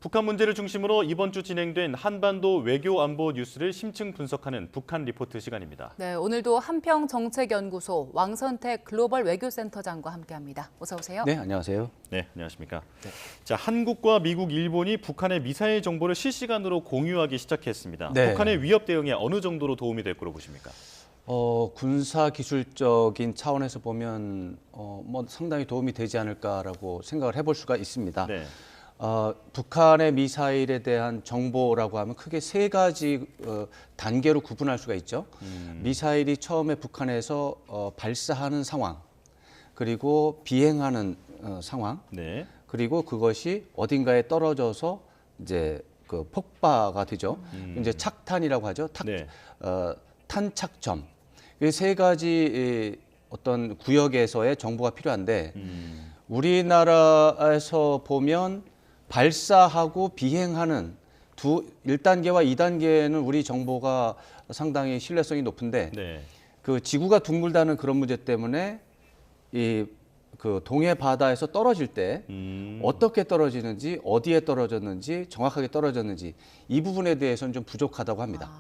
북한 문제를 중심으로 이번 주 진행된 한반도 외교 안보 뉴스를 심층 분석하는 북한 리포트 시간입니다. 네, 오늘도 한평정책연구소 왕선택 글로벌 외교센터장과 함께합니다. 어서 오세요. 네, 안녕하세요. 네, 안녕하십니까. 네. 자, 한국과 미국, 일본이 북한의 미사일 정보를 실시간으로 공유하기 시작했습니다. 네. 북한의 위협 대응에 어느 정도로 도움이 될 거로 보십니까? 군사 기술적인 차원에서 보면 뭐 상당히 도움이 되지 않을까라고 생각을 해볼 수가 있습니다. 네. 북한의 미사일에 대한 정보라고 하면 크게 세 가지 단계로 구분할 수가 있죠. 미사일이 처음에 북한에서 발사하는 상황, 그리고 비행하는 상황, 네. 그리고 그것이 어딘가에 떨어져서 이제 그 폭파가 되죠. 이제 착탄이라고 하죠. 네. 탄착점. 이 세 가지 어떤 구역에서의 정보가 필요한데 우리나라에서 보면 발사하고 비행하는 1단계와 2단계는 우리 정보가 상당히 신뢰성이 높은데 네. 그 지구가 둥글다는 그런 문제 때문에 이 그 동해 바다에서 떨어질 때 어떻게 떨어지는지, 어디에 떨어졌는지, 정확하게 떨어졌는지 이 부분에 대해서는 좀 부족하다고 합니다.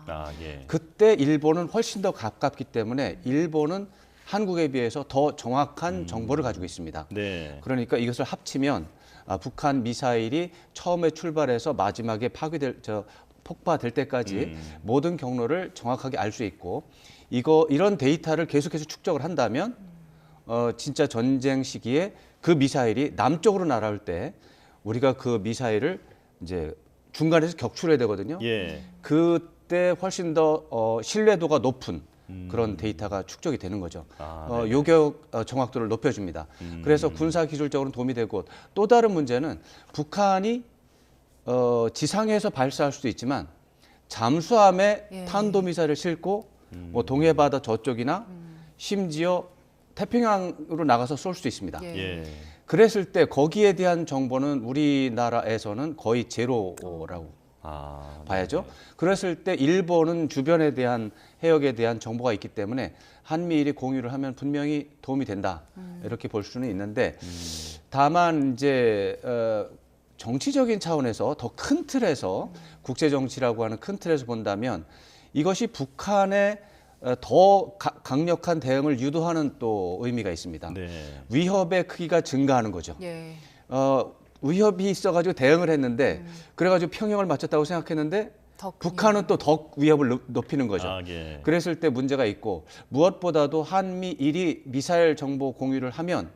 예. 그때 일본은 훨씬 더 가깝기 때문에 일본은 한국에 비해서 더 정확한 정보를 가지고 있습니다. 네. 그러니까 이것을 합치면 북한 미사일이 처음에 출발해서 마지막에 폭파될 때까지 모든 경로를 정확하게 알 수 있고 이런 데이터를 계속해서 축적을 한다면 진짜 전쟁 시기에 그 미사일이 남쪽으로 날아올 때 우리가 그 미사일을 이제 중간에서 격출해야 되거든요. 예. 그때 훨씬 더 신뢰도가 높은 그런 데이터가 축적이 되는 거죠. 요격 정확도를 높여줍니다. 그래서 군사 기술적으로는 도움이 되고 또 다른 문제는 북한이 지상에서 발사할 수도 있지만 잠수함에 탄도미사일을 싣고 뭐 동해바다 저쪽이나 심지어 태평양으로 나가서 쏠 수도 있습니다. 예. 그랬을 때 거기에 대한 정보는 우리나라에서는 거의 제로라고 봐야죠. 네. 그랬을 때 일본은 주변에 대한 해역에 대한 정보가 있기 때문에 한미일이 공유를 하면 분명히 도움이 된다. 이렇게 볼 수는 있는데 다만 이제 정치적인 차원에서 더 큰 틀에서 국제 정치라고 하는 큰 틀에서 본다면 이것이 북한의 더 강력한 대응을 유도하는 또 의미가 있습니다. 네. 위협의 크기가 증가하는 거죠. 예. 위협이 있어가지고 대응을 했는데 그래가지고 평형을 맞췄다고 생각했는데 북한은 또 더 위협을 높이는 거죠. 예. 그랬을 때 문제가 있고 무엇보다도 한미일이 미사일 정보 공유를 하면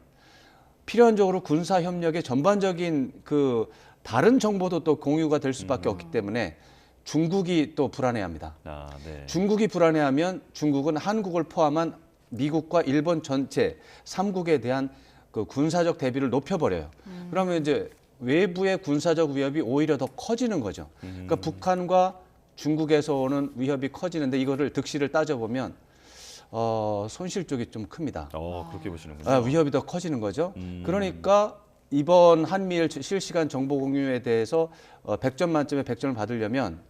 필연적으로 군사 협력의 전반적인 그 다른 정보도 또 공유가 될 수밖에 없기 때문에 중국이 또 불안해합니다. 네. 중국이 불안해하면 중국은 한국을 포함한 미국과 일본 전체 3국에 대한 그 군사적 대비를 높여버려요. 그러면 이제 외부의 군사적 위협이 오히려 더 커지는 거죠. 그러니까 북한과 중국에서 오는 위협이 커지는데 이거를 득실을 따져보면 손실 쪽이 좀 큽니다. 그렇게 보시는군요. 위협이 더 커지는 거죠. 그러니까 이번 한미일 실시간 정보 공유에 대해서 100점 만점에 100점을 받으려면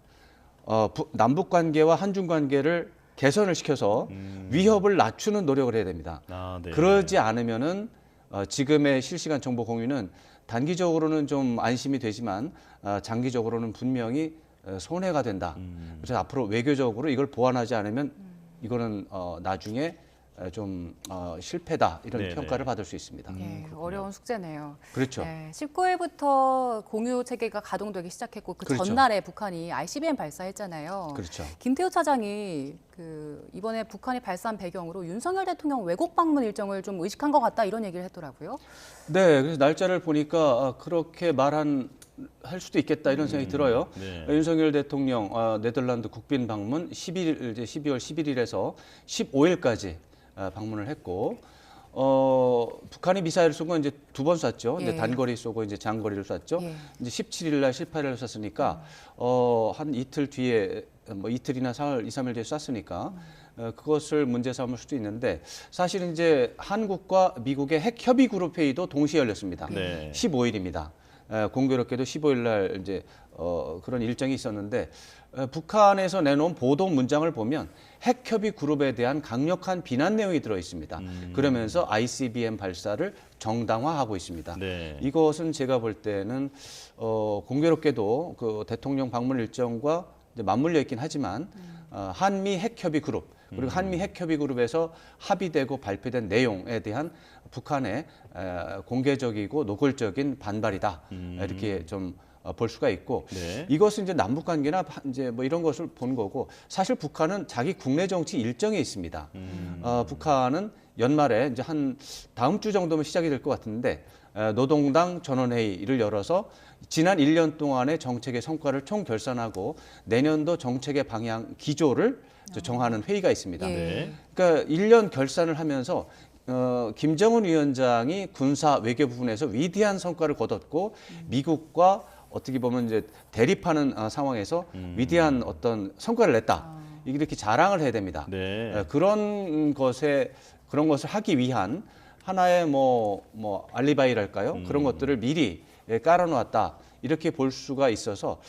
남북 관계와 한중 관계를 개선을 시켜서 위협을 낮추는 노력을 해야 됩니다. 네. 그러지 않으면은 지금의 실시간 정보 공유는 단기적으로는 좀 안심이 되지만 장기적으로는 분명히 손해가 된다. 그래서 앞으로 외교적으로 이걸 보완하지 않으면 이거는 나중에 좀 실패다 이런 네네. 평가를 받을 수 있습니다. 어려운 숙제네요. 그렇죠. 19일부터 공유 체계가 가동되기 시작했고 그 그렇죠. 전날에 북한이 ICBM 발사했잖아요. 그렇죠. 김태우 차장이 이번에 북한이 발사한 배경으로 윤석열 대통령 외국 방문 일정을 좀 의식한 것 같다 이런 얘기를 했더라고요. 네, 그래서 날짜를 보니까 그렇게 할 수도 있겠다 이런 생각이 들어요. 네. 윤석열 대통령 네덜란드 국빈 방문 12월 11일에서 15일까지 방문을 했고 북한이 미사일을 쏜 건 이제 2번 쐈죠. 근데 단거리 쏘고 이제 장거리를 쐈죠. 이제 17일 날 18일 쐈으니까 한 이틀 뒤에 뭐 이틀이나 4일, 2, 3일 뒤에 쐈으니까 그것을 문제 삼을 수도 있는데 사실은 이제 한국과 미국의 핵 협의 그룹 회의도 동시에 열렸습니다. 네. 15일입니다. 공교롭게도 15일 날 이제 그런 일정이 있었는데 북한에서 내놓은 보도 문장을 보면 핵협의 그룹에 대한 강력한 비난 내용이 들어 있습니다. 그러면서 ICBM 발사를 정당화하고 있습니다. 네. 이것은 제가 볼 때는 공교롭게도 그 대통령 방문 일정과 이제 맞물려 있긴 하지만 한미 핵협의 그룹 그리고 한미 핵협의 그룹에서 합의되고 발표된 내용에 대한 북한의 공개적이고 노골적인 반발이다 이렇게 좀 볼 수가 있고 네. 이것은 이제 남북 관계나 이제 뭐 이런 것을 본 거고 사실 북한은 자기 국내 정치 일정이 있습니다. 북한은 연말에 이제 한 다음 주 정도면 시작이 될 것 같은데 노동당 전원회의를 열어서 지난 1년 동안의 정책의 성과를 총결산하고 내년도 정책의 방향 기조를 정하는 회의가 있습니다. 예. 네. 그러니까 1년 결산을 하면서 김정은 위원장이 군사 외교 부분에서 위대한 성과를 거뒀고 미국과 어떻게 보면 이제 대립하는 상황에서 위대한 어떤 성과를 냈다. 이렇게 자랑을 해야 됩니다. 네. 그런 것을 하기 위한 하나의 뭐 알리바이랄까요? 그런 것들을 미리 깔아놓았다. 이렇게 볼 수가 있어서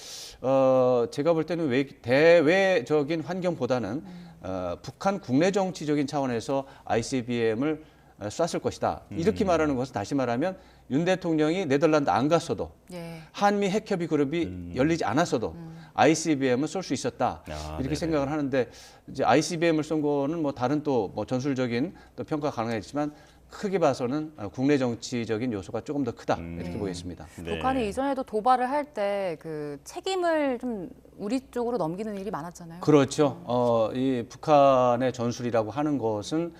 제가 볼 때는 대외적인 환경보다는 북한 국내 정치적인 차원에서 ICBM을 쐈을 것이다. 이렇게 말하는 것은 다시 말하면 윤 대통령이 네덜란드 안 갔어도 예. 한미 핵협의 그룹이 열리지 않았어도 ICBM을 쏠 수 있었다. 이렇게 네네. 생각을 하는데 이제 ICBM을 쏜 거는 뭐 다른 또 뭐 전술적인 또 평가 가능하지만 크게 봐서는 국내 정치적인 요소가 조금 더 크다 이렇게 보겠습니다. 네. 북한이 이전에도 도발을 할 때 그 책임을 좀 우리 쪽으로 넘기는 일이 많았잖아요. 그렇죠. 이 북한의 전술이라고 하는 것은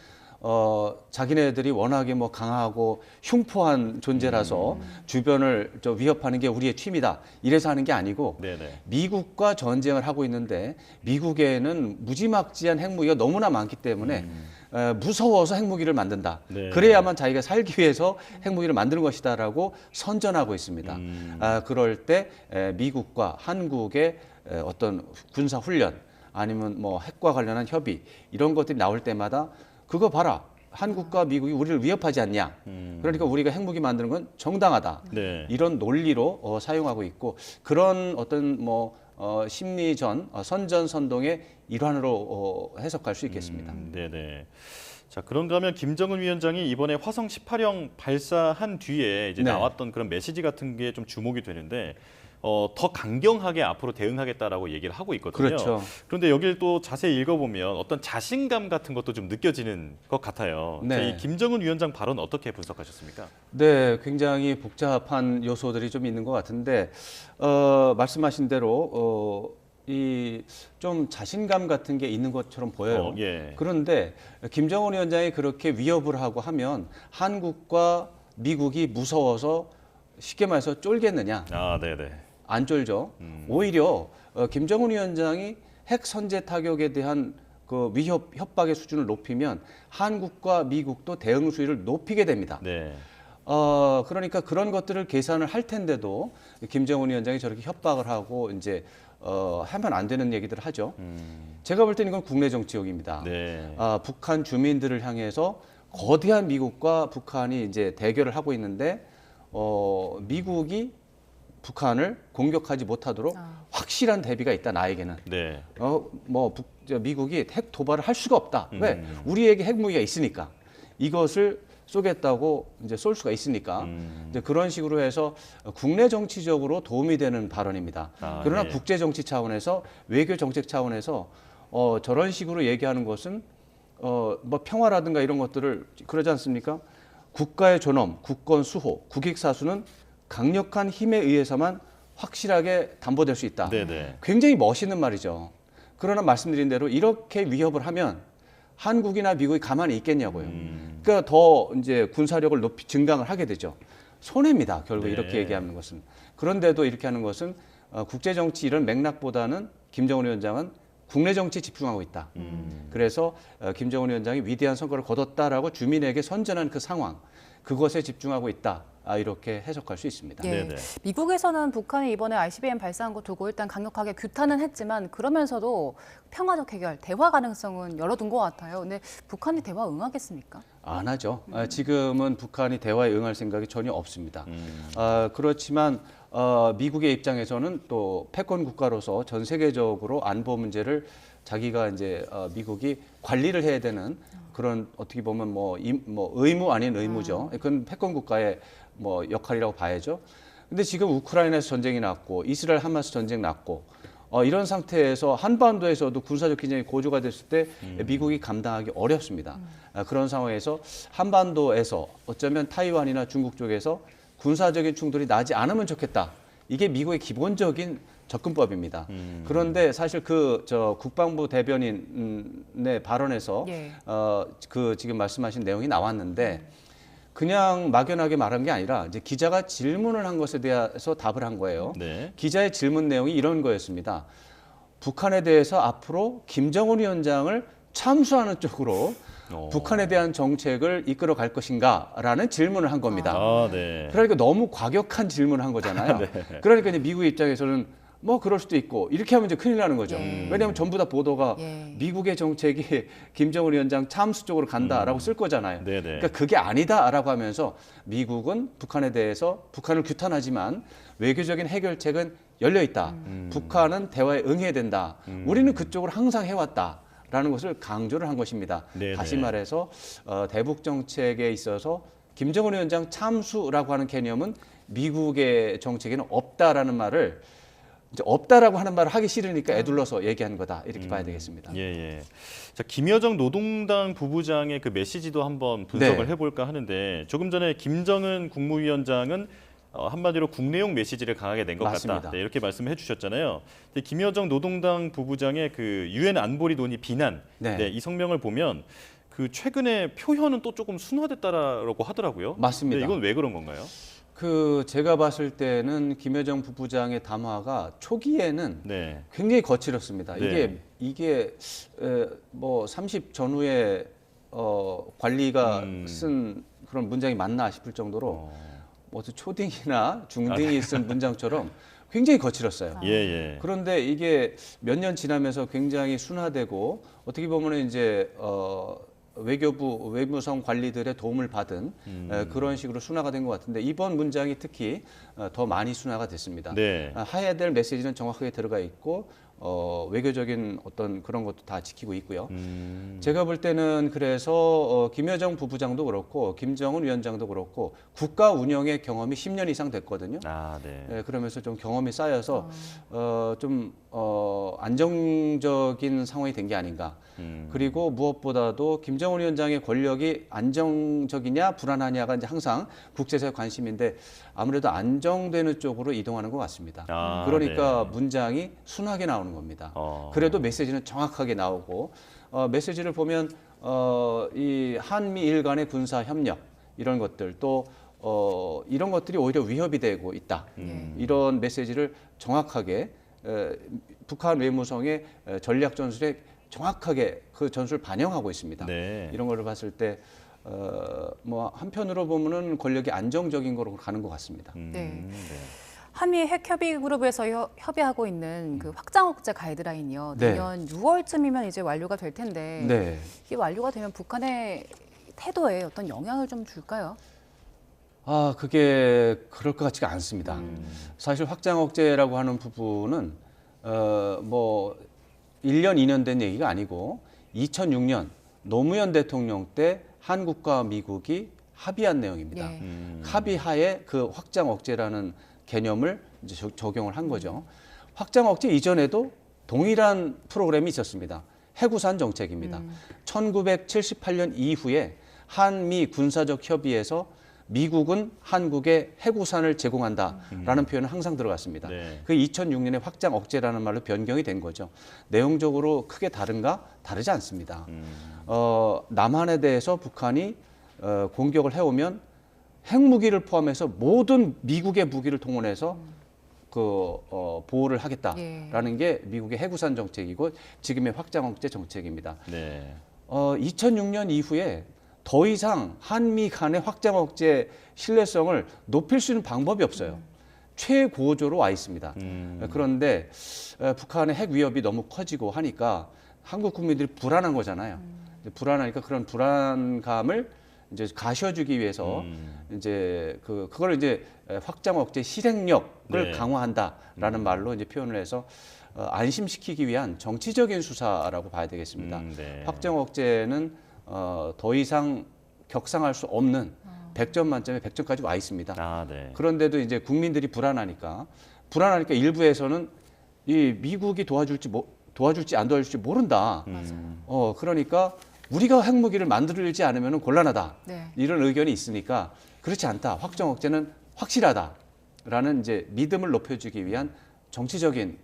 자기네들이 워낙에 뭐 강하고 흉포한 존재라서 주변을 위협하는 게 우리의 취미다. 이래서 하는 게 아니고 네네. 미국과 전쟁을 하고 있는데 미국에는 무지막지한 핵무기가 너무나 많기 때문에 무서워서 핵무기를 만든다. 네. 그래야만 자기가 살기 위해서 핵무기를 만드는 것이다라고 선전하고 있습니다. 그럴 때 미국과 한국의 어떤 군사 훈련 아니면 뭐 핵과 관련한 협의 이런 것들이 나올 때마다 그거 봐라. 한국과 미국이 우리를 위협하지 않냐. 그러니까 우리가 핵무기 만드는 건 정당하다. 네. 이런 논리로 사용하고 있고 그런 어떤 심리전, 선전선동의 일환으로 해석할 수 있겠습니다. 네네. 자, 그런가 하면 김정은 위원장이 이번에 화성 18형 발사한 뒤에 이제 네. 나왔던 그런 메시지 같은 게 좀 주목이 되는데 더 강경하게 앞으로 대응하겠다라고 얘기를 하고 있거든요. 그렇죠. 그런데 여기를 또 자세히 읽어보면 어떤 자신감 같은 것도 좀 느껴지는 것 같아요. 네. 자, 이 김정은 위원장 발언 어떻게 분석하셨습니까? 네, 굉장히 복잡한 요소들이 좀 있는 것 같은데 말씀하신 대로 이 좀 자신감 같은 게 있는 것처럼 보여요. 예. 그런데 김정은 위원장이 그렇게 위협을 하고 하면 한국과 미국이 무서워서 쉽게 말해서 쫄겠느냐? 아, 네네. 안 쫄죠. 오히려 김정은 위원장이 핵 선제 타격에 대한 그 위협 협박의 수준을 높이면 한국과 미국도 대응 수위를 높이게 됩니다. 네. 그러니까 그런 것들을 계산을 할 텐데도 김정은 위원장이 저렇게 협박을 하고 이제 하면 안 되는 얘기들을 하죠. 제가 볼 때는 이건 국내 정치욕입니다. 네. 북한 주민들을 향해서 거대한 미국과 북한이 이제 대결을 하고 있는데 미국이 북한을 공격하지 못하도록 확실한 대비가 있다 나에게는. 네. 미국이 핵 도발을 할 수가 없다. 왜? 우리에게 핵무기가 있으니까 이것을 쏘겠다고 이제 쏠 수가 있으니까 이제 그런 식으로 해서 국내 정치적으로 도움이 되는 발언입니다. 그러나 네. 국제 정치 차원에서 외교 정책 차원에서 저런 식으로 얘기하는 것은 뭐 평화라든가 이런 것들을 그러지 않습니까? 국가의 존엄, 국권 수호, 국익 사수는 강력한 힘에 의해서만 확실하게 담보될 수 있다. 네네. 굉장히 멋있는 말이죠. 그러나 말씀드린 대로 이렇게 위협을 하면 한국이나 미국이 가만히 있겠냐고요. 그러니까 더 이제 군사력을 증강을 하게 되죠. 손해입니다. 결국 네. 이렇게 얘기하는 것은. 그런데도 이렇게 하는 것은 국제 정치 이런 맥락보다는 김정은 위원장은 국내 정치에 집중하고 있다. 그래서 김정은 위원장이 위대한 성과를 거뒀다라고 주민에게 선전한 그 상황, 그것에 집중하고 있다. 이렇게 해석할 수 있습니다. 예. 네네. 미국에서는 북한이 이번에 ICBM 발사한 거 두고 일단 강력하게 규탄은 했지만 그러면서도 평화적 해결, 대화 가능성은 열어둔 것 같아요. 근데 북한이 대화 응하겠습니까? 안 하죠. 지금은 북한이 대화에 응할 생각이 전혀 없습니다. 그렇지만 미국의 입장에서는 또 패권 국가로서 전 세계적으로 안보 문제를 자기가 이제 미국이 관리를 해야 되는 그런 어떻게 보면 뭐 의무 아닌 의무죠. 그건 패권 국가의 뭐 역할이라고 봐야죠. 근데 지금 우크라이나에서 전쟁이 났고 이스라엘 하마스 전쟁 났고 이런 상태에서 한반도에서도 군사적 긴장이 고조가 됐을 때 미국이 감당하기 어렵습니다. 그런 상황에서 한반도에서 어쩌면 타이완이나 중국 쪽에서 군사적인 충돌이 나지 않으면 좋겠다. 이게 미국의 기본적인 접근법입니다. 그런데 사실 국방부 대변인의 발언에서 예. 그 지금 말씀하신 내용이 나왔는데 그냥 막연하게 말한 게 아니라 이제 기자가 질문을 한 것에 대해서 답을 한 거예요. 네. 기자의 질문 내용이 이런 거였습니다. 북한에 대해서 앞으로 김정은 위원장을 참수하는 쪽으로 북한에 대한 정책을 이끌어 갈 것인가라는 질문을 한 겁니다. 네. 그러니까 너무 과격한 질문을 한 거잖아요. 그러니까 이제 미국 입장에서는 뭐 그럴 수도 있고 이렇게 하면 이제 큰일 나는 거죠. 왜냐하면 전부 다 보도가 미국의 정책이 김정은 위원장 참수 쪽으로 간다라고 쓸 거잖아요. 그러니까 그게 아니다라고 하면서 미국은 북한에 대해서 북한을 규탄하지만 외교적인 해결책은 열려 있다. 북한은 대화에 응해야 된다. 우리는 그쪽으로 항상 해왔다. 라는 것을 강조를 한 것입니다. 네네. 다시 말해서 대북 정책에 있어서 김정은 위원장 참수라고 하는 개념은 미국의 정책에는 없다라는 말을 이제 없다라고 하는 말을 하기 싫으니까 애둘러서 얘기하는 거다 이렇게 봐야 되겠습니다. 예. 자, 김여정 노동당 부부장의 그 메시지도 한번 분석을 해볼까 하는데 조금 전에 김정은 국무위원장은 한마디로 국내용 메시지를 강하게 낸 것 같다. 네, 이렇게 말씀을 해주셨잖아요. 근데 김여정 노동당 부부장의 그 유엔 안보리 논의 비난, 이 성명을 보면 그 최근에 표현은 또 조금 순화됐다라고 하더라고요. 맞습니다. 이건 왜 그런 건가요? 제가 봤을 때는 김여정 부부장의 담화가 초기에는 굉장히 거칠었습니다. 이게 뭐 30 전후에 관리가 쓴 그런 문장이 맞나 싶을 정도로 어떤 초딩이나 중딩이 쓴 문장처럼 굉장히 거칠었어요. 그런데 이게 몇 년 지나면서 굉장히 순화되고 어떻게 보면 이제 외교부 외무성 관리들의 도움을 받은 그런 식으로 순화가 된 것 같은데 이번 문장이 특히 더 많이 순화가 됐습니다. 해야 될 메시지는 정확하게 들어가 있고 외교적인 어떤 그런 것도 다 지키고 있고요. 제가 볼 때는 그래서 김여정 부부장도 그렇고 김정은 위원장도 그렇고 국가 운영의 경험이 10년 이상 됐거든요. 그러면서 좀 경험이 쌓여서 좀 안정적인 상황이 된 게 아닌가. 그리고 무엇보다도 김정은 위원장의 권력이 안정적이냐 불안하냐가 이제 항상 국제사회 관심인데 아무래도 안정되는 쪽으로 이동하는 것 같습니다. 그러니까 문장이 순하게 나오는 겁니다. 그래도 메시지는 정확하게 나오고 메시지를 보면 이 한미일 간의 군사 협력 이런 것들 또 이런 것들이 오히려 위협이 되고 있다. 이런 메시지를 정확하게 북한 외무성의 전략 전술에 정확하게 그 전술을 반영하고 있습니다. 이런 거를 봤을 때 뭐 한편으로 보면은 권력이 안정적인 거로 가는 것 같습니다. 한미 핵협의 그룹에서 협의하고 있는 그 확장 억제 가이드라인이요. 내년 6월쯤이면 이제 완료가 될 텐데 이게 완료가 되면 북한의 태도에 어떤 영향을 좀 줄까요? 그게 그럴 것 같지가 않습니다. 사실 확장 억제라고 하는 부분은 뭐 1년, 2년 된 얘기가 아니고 2006년 노무현 대통령 때 한국과 미국이 합의한 내용입니다. 합의하에 그 확장 억제라는 개념을 이제 적용을 한 거죠. 확장 억제 이전에도 동일한 프로그램이 있었습니다. 해구산 정책입니다. 1978년 이후에 한미 군사적 협의에서 미국은 한국에 해구산을 제공한다라는 표현은 항상 들어갔습니다. 그 2006년에 확장 억제라는 말로 변경이 된 거죠. 내용적으로 크게 다른가? 다르지 않습니다. 남한에 대해서 북한이 공격을 해오면 핵무기를 포함해서 모든 미국의 무기를 동원해서 보호를 하겠다라는 게 미국의 해구산 정책이고 지금의 확장 억제 정책입니다. 2006년 이후에 더 이상 한미 간의 확장 억제 신뢰성을 높일 수 있는 방법이 없어요. 최고조로 와 있습니다. 그런데 북한의 핵 위협이 너무 커지고 하니까 한국 국민들이 불안한 거잖아요. 불안하니까 그런 불안감을 이제 가셔주기 위해서 이제 그걸 이제 확장 억제 실행력을 네. 강화한다라는 말로 이제 표현을 해서 안심시키기 위한 정치적인 수사라고 봐야 되겠습니다. 네. 확장 억제는 더 이상 격상할 수 없는 100점 만점에 100점까지 와 있습니다. 아, 네. 그런데도 이제 국민들이 불안하니까 일부에서는 이 미국이 도와줄지 안 도와줄지 모른다. 그러니까 우리가 핵무기를 만들지 않으면 곤란하다. 네. 이런 의견이 있으니까 그렇지 않다. 확정 억제는 확실하다라는 이제 믿음을 높여주기 위한 정치적인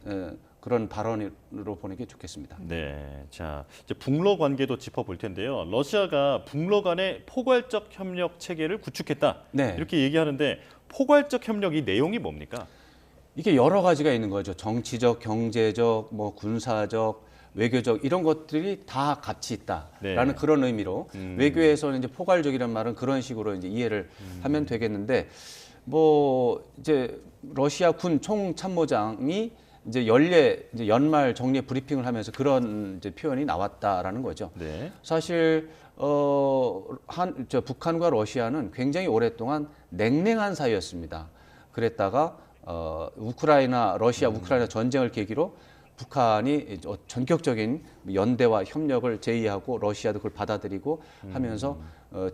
그런 발언으로 보는 게 좋겠습니다. 네, 자 이제 북러 관계도 짚어볼 텐데요. 러시아가 북러 간의 포괄적 협력 체계를 구축했다. 네. 이렇게 얘기하는데 포괄적 협력 이 내용이 뭡니까? 이게 여러 가지가 있는 거죠. 정치적, 경제적, 뭐 군사적, 외교적 이런 것들이 다 같이 있다라는 네. 그런 의미로 외교에서는 이제 포괄적이란 말은 그런 식으로 이제 이해를 하면 되겠는데 뭐 이제 러시아 군 총참모장이 이제 연말 정례 브리핑을 하면서 그런 이제 표현이 나왔다라는 거죠. 네. 사실 북한과 러시아는 굉장히 오랫동안 냉랭한 사이였습니다. 그랬다가 러시아 우크라이나 전쟁을 계기로 북한이 전격적인 연대와 협력을 제의하고 러시아도 그걸 받아들이고 하면서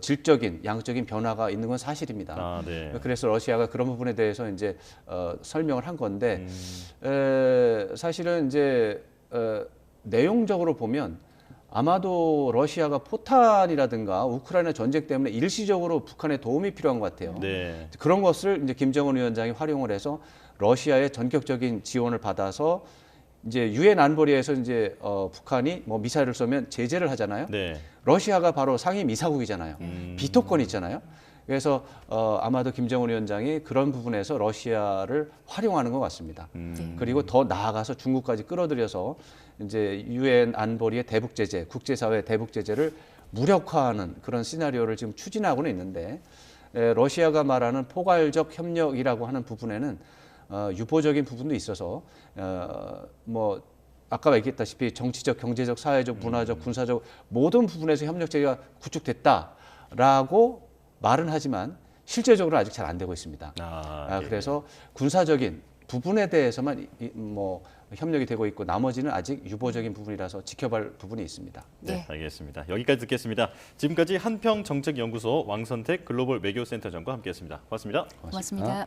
질적인 양적인 변화가 있는 건 사실입니다. 아, 네. 그래서 러시아가 그런 부분에 대해서 이제 설명을 한 건데 사실은 이제 내용적으로 보면 아마도 러시아가 포탄이라든가 우크라이나 전쟁 때문에 일시적으로 북한에 도움이 필요한 것 같아요. 네. 그런 것을 이제 김정은 위원장이 활용을 해서 러시아의 전격적인 지원을 받아서 이제 유엔 안보리에서 이제 북한이 뭐 미사일을 쏘면 제재를 하잖아요. 네. 러시아가 바로 상임 이사국이잖아요. 비토권이 있잖아요. 그래서 아마도 김정은 위원장이 그런 부분에서 러시아를 활용하는 것 같습니다. 그리고 더 나아가서 중국까지 끌어들여서 이제 유엔 안보리의 대북 제재, 국제사회 대북 제재를 무력화하는 그런 시나리오를 지금 추진하고는 있는데 러시아가 말하는 포괄적 협력이라고 하는 부분에는 유보적인 부분도 있어서 뭐 아까 얘기했다시피 정치적, 경제적, 사회적, 문화적, 군사적 모든 부분에서 협력 체계가 구축됐다라고 말은 하지만 실제적으로는 아직 잘 안 되고 있습니다. 예. 그래서 군사적인 부분에 대해서만 뭐 협력이 되고 있고 나머지는 아직 유보적인 부분이라서 지켜볼 부분이 있습니다. 네, 알겠습니다. 여기까지 듣겠습니다. 지금까지 한평정책연구소 왕선택 글로벌 외교센터장과 함께했습니다. 고맙습니다. 고맙습니다.